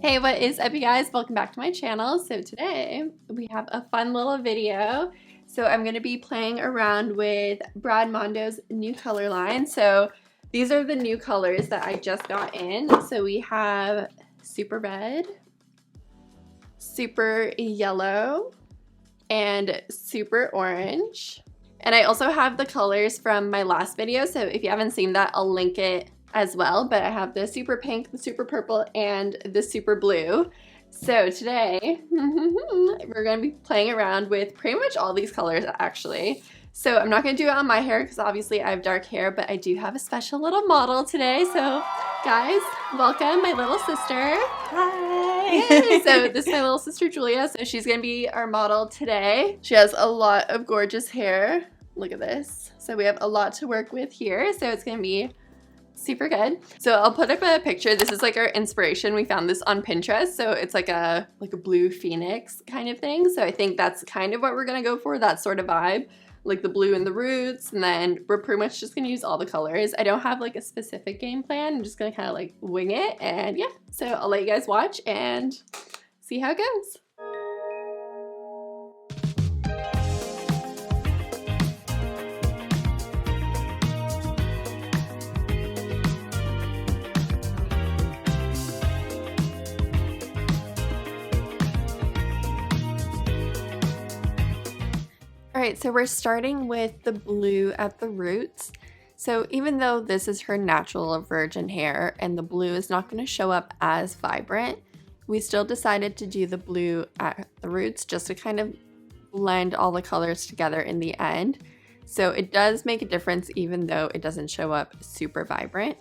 Hey, what is up, you guys? Welcome back to my channel. So today we have a fun little video. So I'm going to be playing around with Brad Mondo's new color line. So these are the new colors that I just got in. So we have super red, super yellow, and super orange. And I also have the colors from my last video. So if you haven't seen that, I'll link it as well, but I have the super pink, the super purple, and the super blue. So today we're going to be playing around with pretty much all these colors actually. So I'm not going to do it on my hair because obviously I have dark hair, but I do have a special little model today. So guys, welcome my little sister. Hi. Yay. So this is my little sister Julia. So she's going to be our model today. She has a lot of gorgeous hair. Look at this. So we have a lot to work with here. So it's going to be super good. So I'll put up a picture. This is like our inspiration. We found this on Pinterest. So it's like a blue phoenix kind of thing. So I think that's kind of what we're gonna go for, that sort of vibe, like the blue in the roots. And then we're pretty much just gonna use all the colors. I don't have like a specific game plan. I'm just gonna kind of like wing it. And yeah, so I'll let you guys watch and see how it goes. Alright, so we're starting with the blue at the roots. So even though this is her natural virgin hair and the blue is not going to show up as vibrant, we still decided to do the blue at the roots just to kind of blend all the colors together in the end. So it does make a difference even though it doesn't show up super vibrant.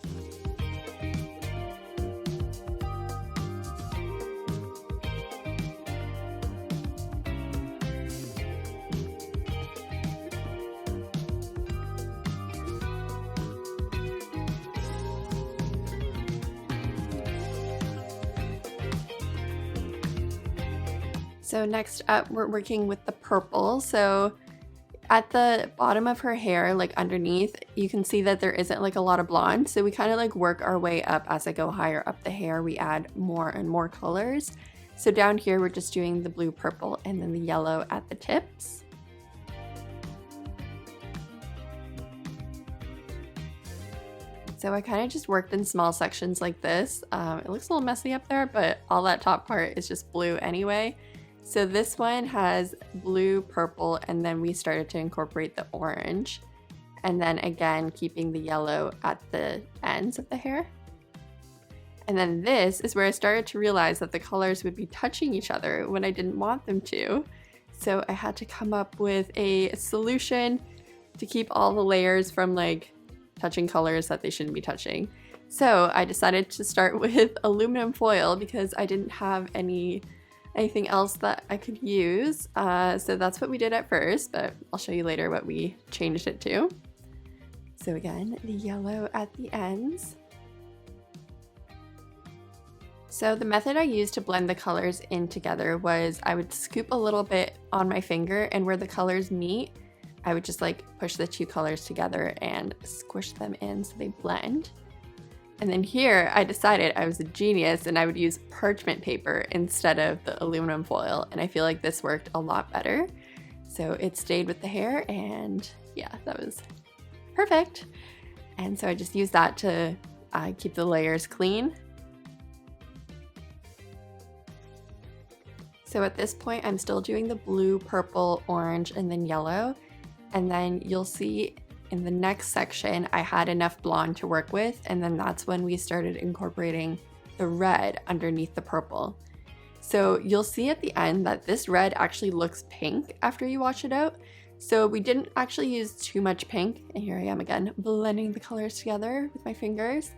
So next up, we're working with the purple. So at the bottom of her hair, like underneath, you can see that there isn't like a lot of blonde. So we kind of like work our way up as I go higher up the hair. We add more and more colors. So down here, we're just doing the blue, purple, and then the yellow at the tips. So I kind of just worked in small sections like this. It looks a little messy up there, but all that top part is just blue anyway. So this one has blue, purple, and then we started to incorporate the orange. And then again, keeping the yellow at the ends of the hair. And then this is where I started to realize that the colors would be touching each other when I didn't want them to. So I had to come up with a solution to keep all the layers from like touching colors that they shouldn't be touching. So I decided to start with aluminum foil because I didn't have anything else that I could use. So that's what we did at first, but I'll show you later what we changed it to. So again, the yellow at the ends. So the method I used to blend the colors in together was I would scoop a little bit on my finger, and where the colors meet, I would just like push the two colors together and squish them in so they blend. And then here I decided I was a genius and I would use parchment paper instead of the aluminum foil, and I feel like this worked a lot better. So it stayed with the hair and yeah, that was perfect. And so I just used that to keep the layers clean. So at this point I'm still doing the blue, purple, orange, and then yellow. And then you'll see in the next section, I had enough blonde to work with, and then that's when we started incorporating the red underneath the purple. So you'll see at the end that this red actually looks pink after you wash it out. So we didn't actually use too much pink, and here I am again, blending the colors together with my fingers.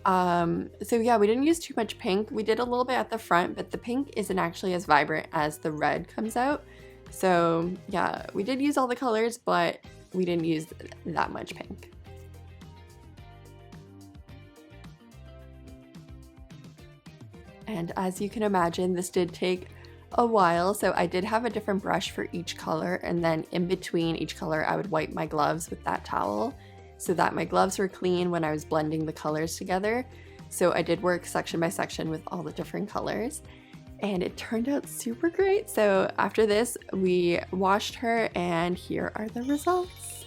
So yeah, we didn't use too much pink. We did a little bit at the front, but the pink isn't actually as vibrant as the red comes out. So yeah, we did use all the colors, but we didn't use that much pink. And as you can imagine, this did take a while, so I did have a different brush for each color, and then in between each color I would wipe my gloves with that towel so that my gloves were clean when I was blending the colors together. So I did work section by section with all the different colors, and it turned out super great. So after this, we washed her, and here are the results.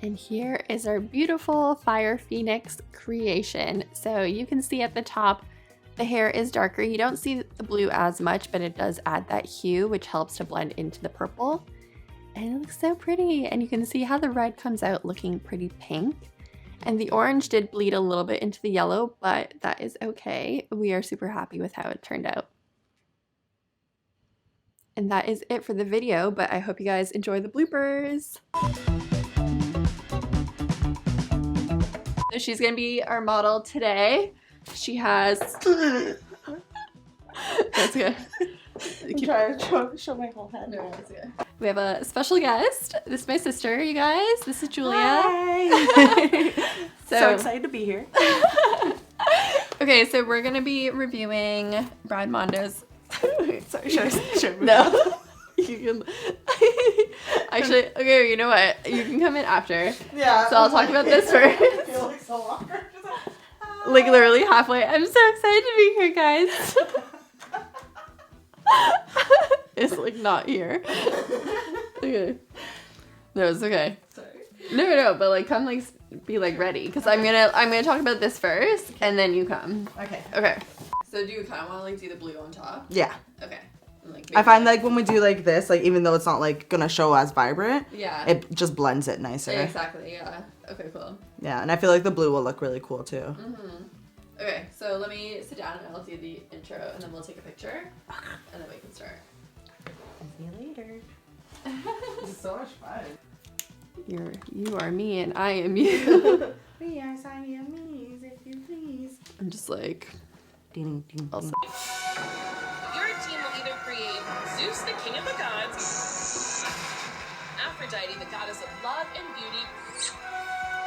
And here is our beautiful Fire Phoenix creation. So you can see at the top, the hair is darker. You don't see the blue as much, but it does add that hue, which helps to blend into the purple. And it looks so pretty. And you can see how the red comes out looking pretty pink. And the orange did bleed a little bit into the yellow, but that is okay. We are super happy with how it turned out. And that is it for the video, but I hope you guys enjoy the bloopers. So she's gonna be our model today. She has... That's good. I'm trying to show my whole head. No, that's good. We have a special guest. This is my sister, you guys. This is Julia. Hi. So excited to be here. Okay, so we're gonna be reviewing Brad Mondo's... Sorry, should I No. You can... Actually, okay, you know what? You can come in after. Yeah. So I'll talk about this first. I feel like so awkward. Like literally halfway. I'm so excited to be here, guys. It's like not here. Okay. No, it's okay. Sorry. No, but like come like be like ready, because I'm gonna talk about this first, and then you come. Okay. Okay. So do you kind of want to like do the blue on top? Yeah. Okay. And, like, I find like when we do like this, like even though it's not like gonna show as vibrant, yeah, it just blends it nicer. Exactly. Yeah. Okay. Cool. Yeah, and I feel like the blue will look really cool too. Mhm. Okay. So let me sit down and I'll do the intro, and then we'll take a picture, and then we can start. See you later. This is so much fun. You are me and I am you. We are Siamese, if you please. I'm just like, Ding, ding, also. ding. Your team will either create Zeus, the king of the gods, Aphrodite, the goddess of love and beauty,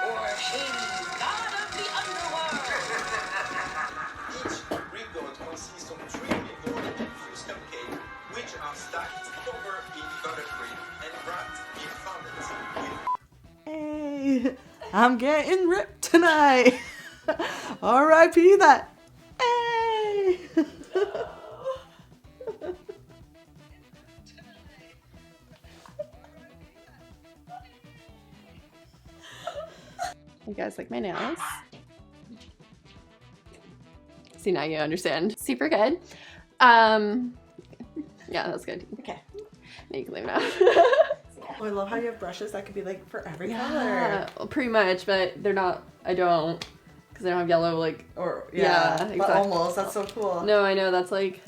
or Hades, god of the underworld. Each Greek god consists of 3 big infused cupcakes, which are stacked over in buttercream and wrapped in fondant. Hey, I'm getting ripped tonight. R.I.P. that. Hey. You guys like my nails? See, now you understand. Super good. Yeah, that's good. Okay. Now you can leave now. Oh, I love how you have brushes that could be like for every Yeah, color. well, pretty much, but they're not. I don't, because I don't have yellow. Like, Or yeah, but exactly. almost. That's so cool. No, I know that's like.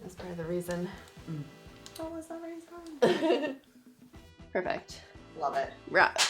That's part of the reason. Oh, is that right? Perfect. Love it. Wrap.